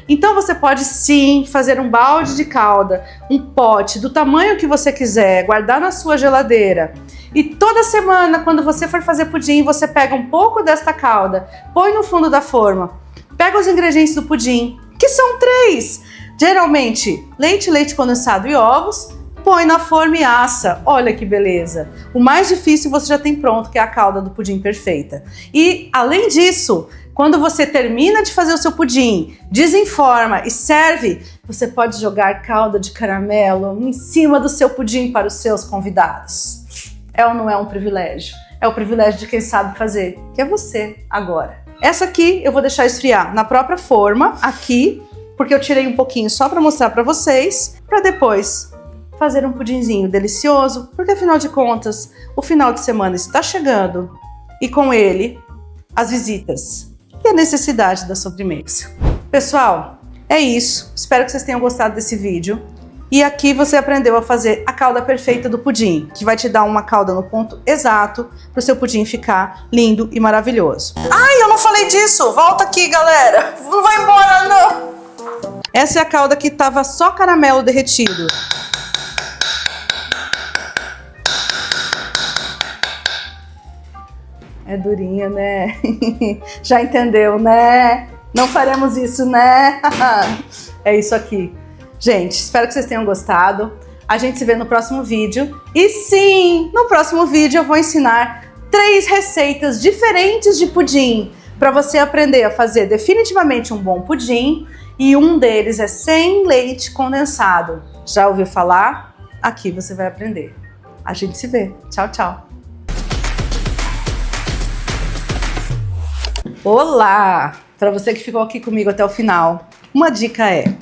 Então você pode sim fazer um balde de calda, um pote do tamanho que você quiser, guardar na sua geladeira. E toda semana, quando você for fazer pudim, você pega um pouco desta calda, põe no fundo da forma, pega os ingredientes do pudim, que são 3. Geralmente, leite, leite condensado e ovos, põe na forma e assa. Olha que beleza! O mais difícil você já tem pronto, que é a calda do pudim perfeita. E, além disso, quando você termina de fazer o seu pudim, desenforma e serve, você pode jogar calda de caramelo em cima do seu pudim para os seus convidados. É ou não é um privilégio? É o privilégio de quem sabe fazer, que é você agora. Essa aqui eu vou deixar esfriar na própria forma, aqui, porque eu tirei um pouquinho só para mostrar para vocês, para depois fazer um pudinzinho delicioso, porque afinal de contas, o final de semana está chegando e com ele as visitas e a necessidade da sobremesa. Pessoal, é isso. Espero que vocês tenham gostado desse vídeo. E aqui você aprendeu a fazer a calda perfeita do pudim, que vai te dar uma calda no ponto exato para o seu pudim ficar lindo e maravilhoso. Ai, eu não falei disso! Volta aqui, galera! Não vai embora, não! Essa é a calda que tava só caramelo derretido. É durinha, né? Já entendeu, né? Não faremos isso, né? É isso aqui. Gente, espero que vocês tenham gostado. A gente se vê no próximo vídeo. E sim, no próximo vídeo eu vou ensinar 3 receitas diferentes de pudim para você aprender a fazer definitivamente um bom pudim. E um deles é sem leite condensado. Já ouviu falar? Aqui você vai aprender. A gente se vê. Tchau, tchau. Olá! Para você que ficou aqui comigo até o final, uma dica é: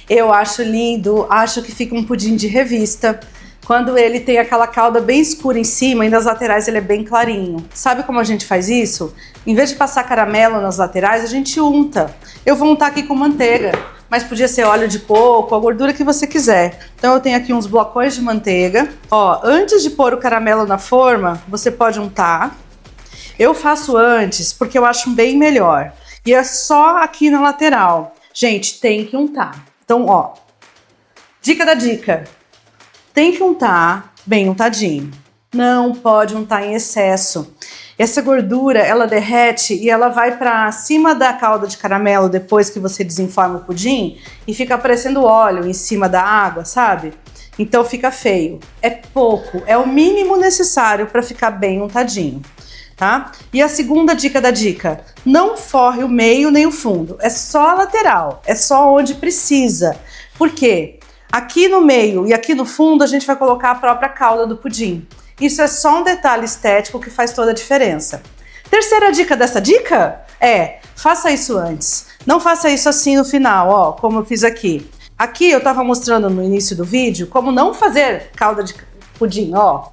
eu acho lindo, acho que fica um pudim de revista quando ele tem aquela calda bem escura em cima e nas laterais ele é bem clarinho. Sabe como a gente faz isso? Em vez de passar caramelo nas laterais, a gente unta. Eu vou untar aqui com manteiga, mas podia ser óleo de coco, a gordura que você quiser. Então eu tenho aqui uns blocões de manteiga. Ó, antes de pôr o caramelo na forma, você pode untar. Eu faço antes porque eu acho bem melhor. E é só aqui na lateral. Gente, tem que untar. Então, ó, dica da dica. Tem que untar bem untadinho. Não pode untar em excesso. Essa gordura, ela derrete e ela vai para cima da calda de caramelo depois que você desenforma o pudim e fica aparecendo óleo em cima da água, sabe? Então fica feio. É pouco, é o mínimo necessário para ficar bem untadinho. Tá? E a segunda dica da dica: não forre o meio nem o fundo, é só a lateral, é só onde precisa. Por quê? Aqui no meio e aqui no fundo a gente vai colocar a própria calda do pudim. Isso é só um detalhe estético que faz toda a diferença. Terceira dica dessa dica é: faça isso antes. Não faça isso assim no final, ó, como eu fiz aqui. Aqui eu tava mostrando no início do vídeo como não fazer calda de pudim, ó.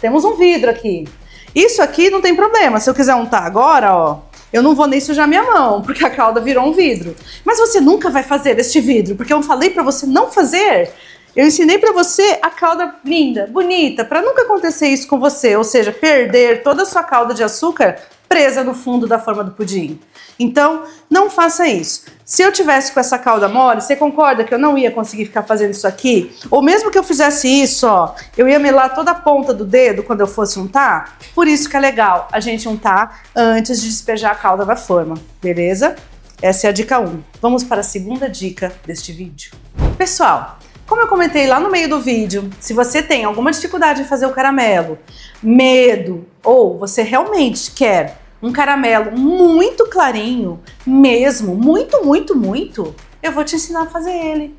Temos um vidro aqui. Isso aqui não tem problema, se eu quiser untar agora, ó, eu não vou nem sujar minha mão, porque a calda virou um vidro. Mas você nunca vai fazer este vidro, porque eu falei pra você não fazer. Eu ensinei pra você a calda linda, bonita, pra nunca acontecer isso com você, ou seja, perder toda a sua calda de açúcar presa no fundo da forma do pudim. Então, não faça isso. Se eu tivesse com essa calda mole, você concorda que eu não ia conseguir ficar fazendo isso aqui? Ou mesmo que eu fizesse isso, ó, eu ia melar toda a ponta do dedo quando eu fosse untar? Por isso que é legal a gente untar antes de despejar a calda da forma, beleza? Essa é a dica 1. Vamos para a segunda dica deste vídeo. Pessoal, como eu comentei lá no meio do vídeo, se você tem alguma dificuldade em fazer o caramelo, medo, ou você realmente quer um caramelo muito clarinho, mesmo, muito, eu vou te ensinar a fazer ele.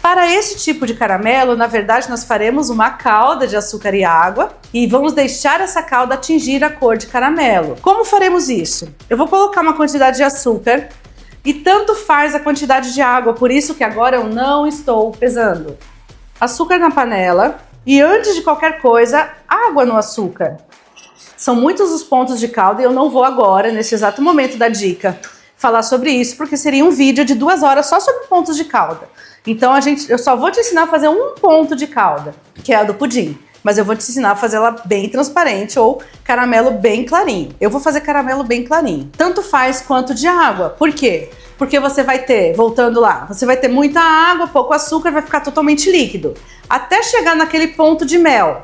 Para esse tipo de caramelo, na verdade, nós faremos uma calda de açúcar e água e vamos deixar essa calda atingir a cor de caramelo. Como faremos isso? Eu vou colocar uma quantidade de açúcar e tanto faz a quantidade de água, por isso que agora eu não estou pesando. Açúcar na panela e antes de qualquer coisa, água no açúcar. São muitos os pontos de calda e eu não vou agora, nesse exato momento da dica, falar sobre isso, porque seria um vídeo de 2 horas só sobre pontos de calda. Então eu só vou te ensinar a fazer um ponto de calda, que é a do pudim. Mas eu vou te ensinar a fazer ela bem transparente ou caramelo bem clarinho. Eu vou fazer caramelo bem clarinho. Tanto faz quanto de água. Por quê? Porque você vai ter, voltando lá, você vai ter muita água, pouco açúcar, vai ficar totalmente líquido. Até chegar naquele ponto de mel,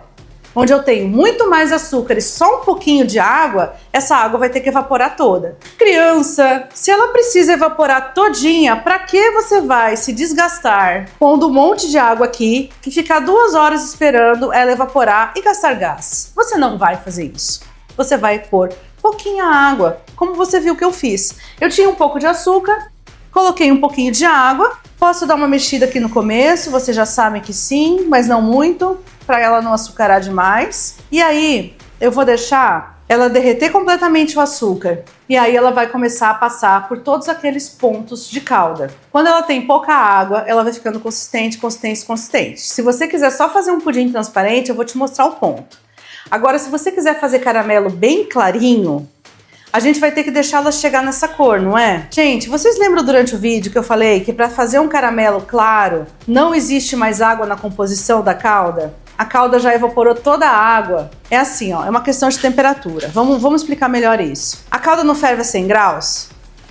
onde eu tenho muito mais açúcar e só um pouquinho de água, essa água vai ter que evaporar toda. Criança, se ela precisa evaporar todinha, para que você vai se desgastar pondo um monte de água aqui e ficar 2 horas esperando ela evaporar e gastar gás? Você não vai fazer isso. Você vai pôr pouquinha água, como você viu que eu fiz. Eu tinha um pouco de açúcar, coloquei um pouquinho de água. Posso dar uma mexida aqui no começo, vocês já sabem que sim, mas não muito, para ela não açucarar demais. E aí, eu vou deixar ela derreter completamente o açúcar e aí ela vai começar a passar por todos aqueles pontos de calda. Quando ela tem pouca água, ela vai ficando consistente, consistente, consistente. Se você quiser só fazer um pudim transparente, eu vou te mostrar o ponto. Agora, se você quiser fazer caramelo bem clarinho, a gente vai ter que deixá-la chegar nessa cor, não é? Gente, vocês lembram durante o vídeo que eu falei que para fazer um caramelo claro, não existe mais água na composição da calda? A calda já evaporou toda a água. É assim, ó, é uma questão de temperatura. Vamos explicar melhor isso. A calda não ferve a 100 graus?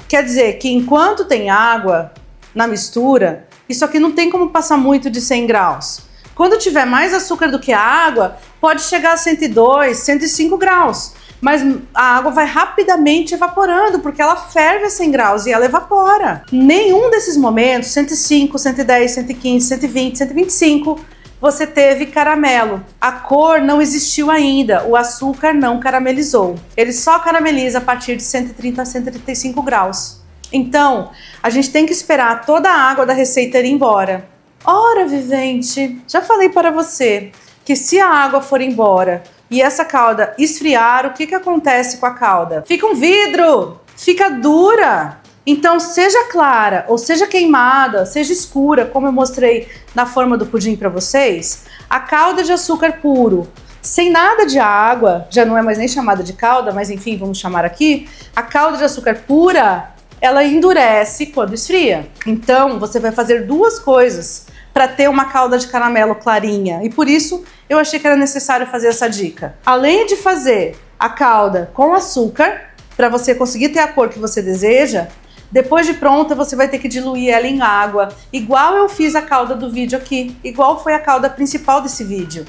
Quer dizer que enquanto tem água na mistura, isso aqui não tem como passar muito de 100 graus. Quando tiver mais açúcar do que a água, pode chegar a 102, 105 graus. Mas a água vai rapidamente evaporando, porque ela ferve a 100 graus e ela evapora. Nenhum desses momentos, 105, 110, 115, 120, 125, você teve caramelo. A cor não existiu ainda, o açúcar não caramelizou. Ele só carameliza a partir de 130 a 135 graus. Então, a gente tem que esperar toda a água da receita ir embora. Ora, vivente, já falei para você que se a água for embora e essa calda esfriar, o que acontece com a calda? Fica um vidro, fica dura. Então, seja clara ou seja queimada, seja escura, como eu mostrei na forma do pudim para vocês, a calda de açúcar puro, sem nada de água, já não é mais nem chamada de calda, mas enfim, vamos chamar aqui, a calda de açúcar pura, ela endurece quando esfria. Então, você vai fazer duas coisas para ter uma calda de caramelo clarinha, e por isso eu achei que era necessário fazer essa dica. Além de fazer a calda com açúcar, para você conseguir ter a cor que você deseja, depois de pronta, você vai ter que diluir ela em água, igual eu fiz a calda do vídeo aqui, igual foi a calda principal desse vídeo.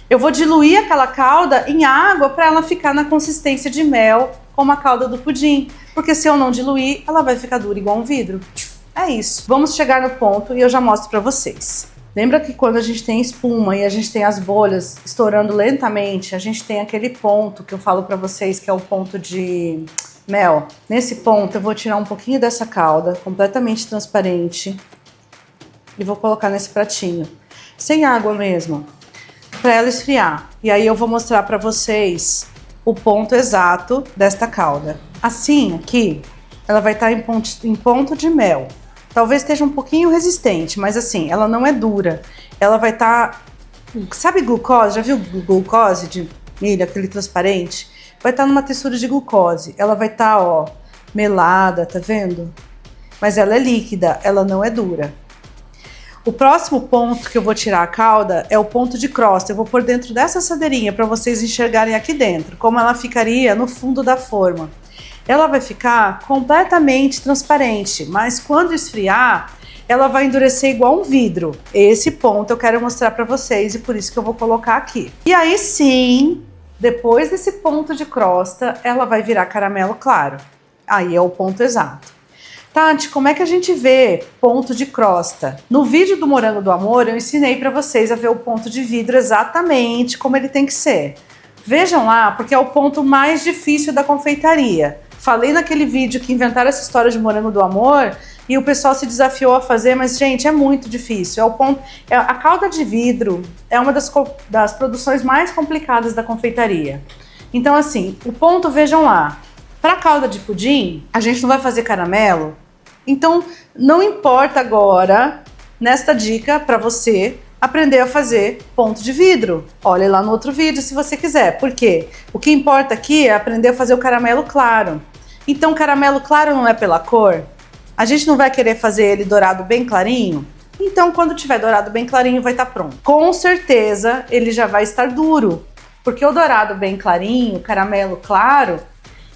Eu vou diluir aquela calda em água para ela ficar na consistência de mel, como a calda do pudim, porque se eu não diluir, ela vai ficar dura igual um vidro. É isso. Vamos chegar no ponto e eu já mostro para vocês. Lembra que quando a gente tem espuma e a gente tem as bolhas estourando lentamente, a gente tem aquele ponto que eu falo para vocês que é o ponto de mel. Nesse ponto eu vou tirar um pouquinho dessa calda, completamente transparente, e vou colocar nesse pratinho, sem água mesmo, para ela esfriar. E aí eu vou mostrar para vocês o ponto exato desta calda. Assim, aqui, ela vai estar em ponto de mel. Talvez esteja um pouquinho resistente, mas assim, ela não é dura. Ela vai estar, sabe glucose? Já viu glucose de milho, aquele transparente? Vai estar numa textura de glucose. Ela vai estar, ó, melada, tá vendo? Mas ela é líquida, ela não é dura. O próximo ponto que eu vou tirar a calda é o ponto de crosta. Eu vou pôr dentro dessa assadeirinha para vocês enxergarem aqui dentro, como ela ficaria no fundo da forma. Ela vai ficar completamente transparente, mas quando esfriar, ela vai endurecer igual um vidro. Esse ponto eu quero mostrar para vocês e por isso que eu vou colocar aqui. E aí sim, depois desse ponto de crosta, ela vai virar caramelo claro. Aí é o ponto exato. Tati, como é que a gente vê ponto de crosta? No vídeo do Morango do Amor, eu ensinei para vocês a ver o ponto de vidro exatamente como ele tem que ser. Vejam lá, porque é o ponto mais difícil da confeitaria. Falei naquele vídeo que inventaram essa história de Morango do Amor e o pessoal se desafiou a fazer, mas, gente, é muito difícil. A calda de vidro é uma das produções mais complicadas da confeitaria. Então, assim, o ponto, vejam lá. Para calda de pudim, a gente não vai fazer caramelo, então não importa agora, nesta dica, para você aprender a fazer ponto de vidro. Olha lá no outro vídeo se você quiser. Por quê? O que importa aqui é aprender a fazer o caramelo claro. Então, caramelo claro não é pela cor? A gente não vai querer fazer ele dourado bem clarinho? Então, quando tiver dourado bem clarinho, vai estar pronto. Com certeza, ele já vai estar duro, porque o dourado bem clarinho, o caramelo claro,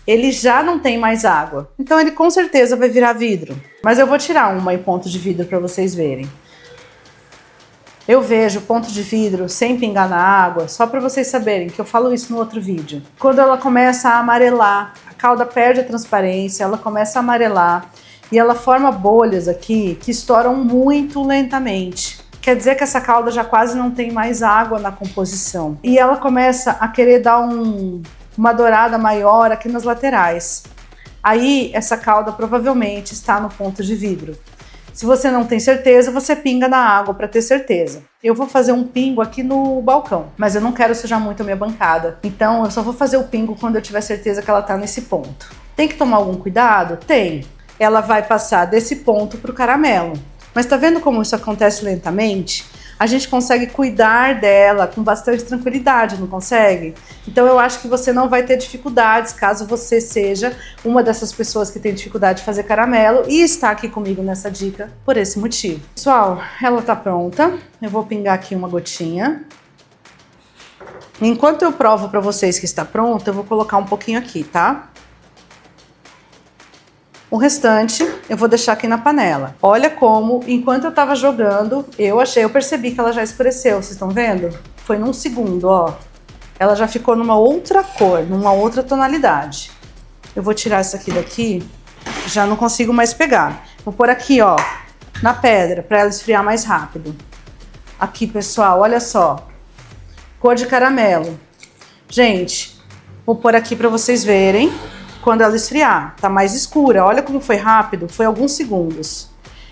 ele já não tem mais água. Então, ele com certeza vai virar vidro. Mas eu vou tirar uma em ponto de vidro para vocês verem. Eu vejo ponto de vidro sem pingar na água, só para vocês saberem que eu falo isso no outro vídeo. Quando ela começa a amarelar, a calda perde a transparência, ela começa a amarelar e ela forma bolhas aqui que estouram muito lentamente. Quer dizer que essa calda já quase não tem mais água na composição. E ela começa a querer dar uma dourada maior aqui nas laterais. Aí essa calda provavelmente está no ponto de vidro. Se você não tem certeza, você pinga na água para ter certeza. Eu vou fazer um pingo aqui no balcão, mas eu não quero sujar muito a minha bancada. Então eu só vou fazer o pingo quando eu tiver certeza que ela tá nesse ponto. Tem que tomar algum cuidado? Tem. Ela vai passar desse ponto pro caramelo. Mas tá vendo como isso acontece lentamente? A gente consegue cuidar dela com bastante tranquilidade, não consegue? Então eu acho que você não vai ter dificuldades caso você seja uma dessas pessoas que tem dificuldade de fazer caramelo e está aqui comigo nessa dica por esse motivo. Pessoal, ela tá pronta. Eu vou pingar aqui uma gotinha. Enquanto eu provo para vocês que está pronta, eu vou colocar um pouquinho aqui, tá? O restante eu vou deixar aqui na panela. Olha como, enquanto eu tava jogando, eu percebi que ela já escureceu, vocês estão vendo? Foi num segundo, ó. Ela já ficou numa outra cor, numa outra tonalidade. Eu vou tirar essa aqui daqui, já não consigo mais pegar. Vou pôr aqui, ó, na pedra, para ela esfriar mais rápido. Aqui, pessoal, olha só. Cor de caramelo. Gente, vou pôr aqui para vocês verem. Quando ela esfriar, tá mais escura. Olha como foi rápido, foi alguns segundos.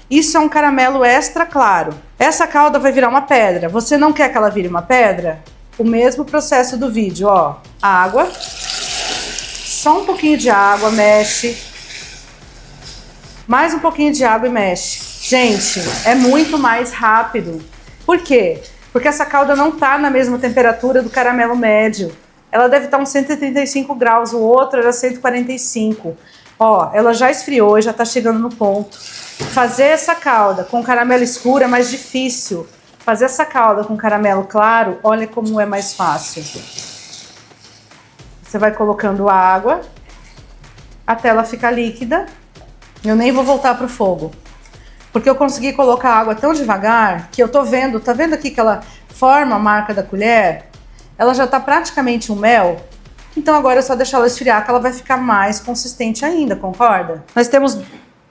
Isso é um caramelo extra claro. Essa calda vai virar uma pedra. Você não quer que ela vire uma pedra? O mesmo processo do vídeo, ó. Água. Só um pouquinho de água, mexe. Mais um pouquinho de água e mexe. Gente, é muito mais rápido. Por quê? Porque essa calda não tá na mesma temperatura do caramelo médio. Ela deve estar uns 135 graus, o outro era 145. Ó, ela já esfriou e já tá chegando no ponto. Fazer essa calda com caramelo escuro é mais difícil. Fazer essa calda com caramelo claro, olha como é mais fácil. Você vai colocando água até ela ficar líquida. Eu nem vou voltar pro fogo. Porque eu consegui colocar a água tão devagar que eu tô vendo, tá vendo aqui que ela forma a marca da colher? Ela já tá praticamente um mel, então agora é só deixar ela esfriar que ela vai ficar mais consistente ainda, concorda? Nós temos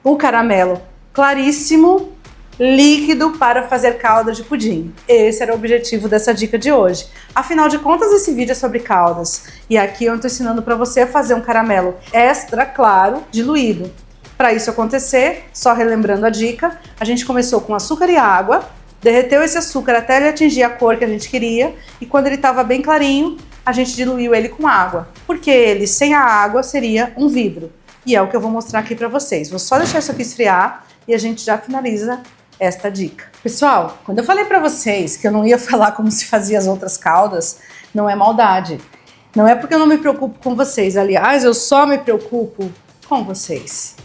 o caramelo claríssimo, líquido para fazer calda de pudim. Esse era o objetivo dessa dica de hoje. Afinal de contas, esse vídeo é sobre caldas, e aqui eu estou ensinando para você a fazer um caramelo extra claro, diluído. Para isso acontecer, só relembrando a dica, a gente começou com açúcar e água, derreteu esse açúcar até ele atingir a cor que a gente queria e quando ele estava bem clarinho, a gente diluiu ele com água, porque ele sem a água seria um vidro. E é o que eu vou mostrar aqui para vocês. Vou só deixar isso aqui esfriar e a gente já finaliza esta dica. Pessoal, quando eu falei para vocês que eu não ia falar como se fazia as outras caldas, não é maldade. Não é porque eu não me preocupo com vocês. Aliás, eu só me preocupo com vocês.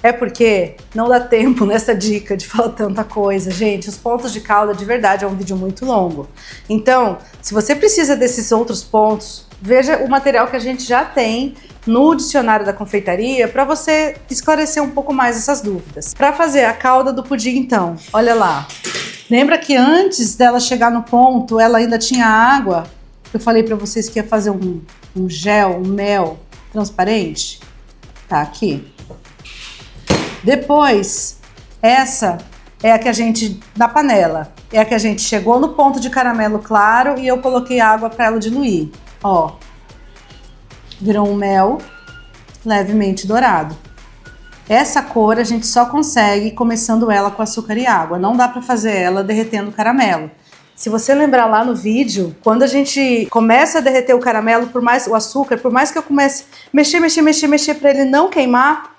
É porque não dá tempo nessa dica de falar tanta coisa. Gente, os pontos de calda de verdade é um vídeo muito longo. Então, se você precisa desses outros pontos, veja o material que a gente já tem no dicionário da confeitaria para você esclarecer um pouco mais essas dúvidas. Para fazer a calda do pudim, então, olha lá. Lembra que antes dela chegar no ponto, ela ainda tinha água? Eu falei para vocês que ia fazer um gel, um mel transparente? Tá aqui. Depois, essa é a que a gente, na panela, é a que a gente chegou no ponto de caramelo claro e eu coloquei água para ela diluir. Ó, virou um mel levemente dourado. Essa cor a gente só consegue começando ela com açúcar e água, não dá para fazer ela derretendo o caramelo. Se você lembrar lá no vídeo, quando a gente começa a derreter o caramelo, o açúcar, por mais que eu comece a mexer para ele não queimar,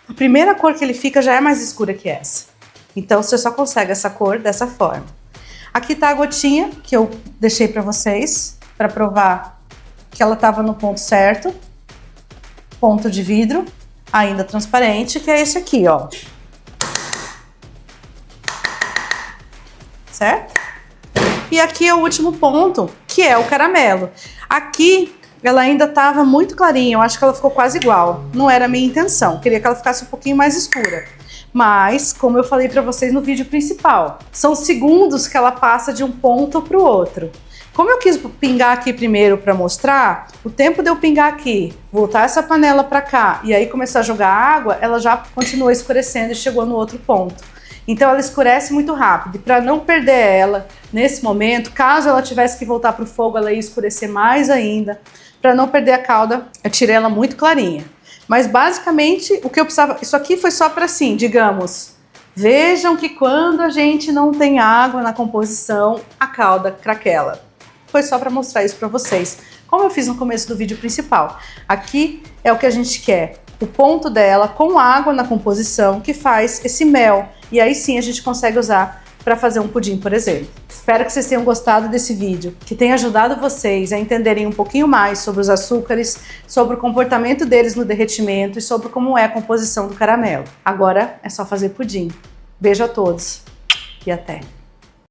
a primeira cor que ele fica já é mais escura que essa. Então você só consegue essa cor dessa forma. Aqui tá a gotinha que eu deixei para vocês, para provar que ela tava no ponto certo. Ponto de vidro, ainda transparente, que é esse aqui, ó. Certo? E aqui é o último ponto, que é o caramelo. Aqui ela ainda estava muito clarinha, eu acho que ela ficou quase igual. Não era a minha intenção, queria que ela ficasse um pouquinho mais escura. Mas, como eu falei para vocês no vídeo principal, são segundos que ela passa de um ponto para o outro. Como eu quis pingar aqui primeiro para mostrar, o tempo de eu pingar aqui, voltar essa panela para cá e aí começar a jogar água, ela já continuou escurecendo e chegou no outro ponto. Então ela escurece muito rápido, e para não perder ela nesse momento, caso ela tivesse que voltar para o fogo, ela ia escurecer mais ainda. Para não perder a calda, eu tirei ela muito clarinha. Mas basicamente o que eu precisava, isso aqui foi só para assim, digamos, Vejam que quando a gente não tem água na composição, a calda craquela. Foi só para mostrar isso para vocês, como eu fiz no começo do vídeo principal. Aqui é o que a gente quer, o ponto dela com água na composição que faz esse mel. E aí sim a gente consegue usar para fazer um pudim, por exemplo. Espero que vocês tenham gostado desse vídeo, que tenha ajudado vocês a entenderem um pouquinho mais sobre os açúcares, sobre o comportamento deles no derretimento e sobre como é a composição do caramelo. Agora é só fazer pudim. Beijo a todos e até!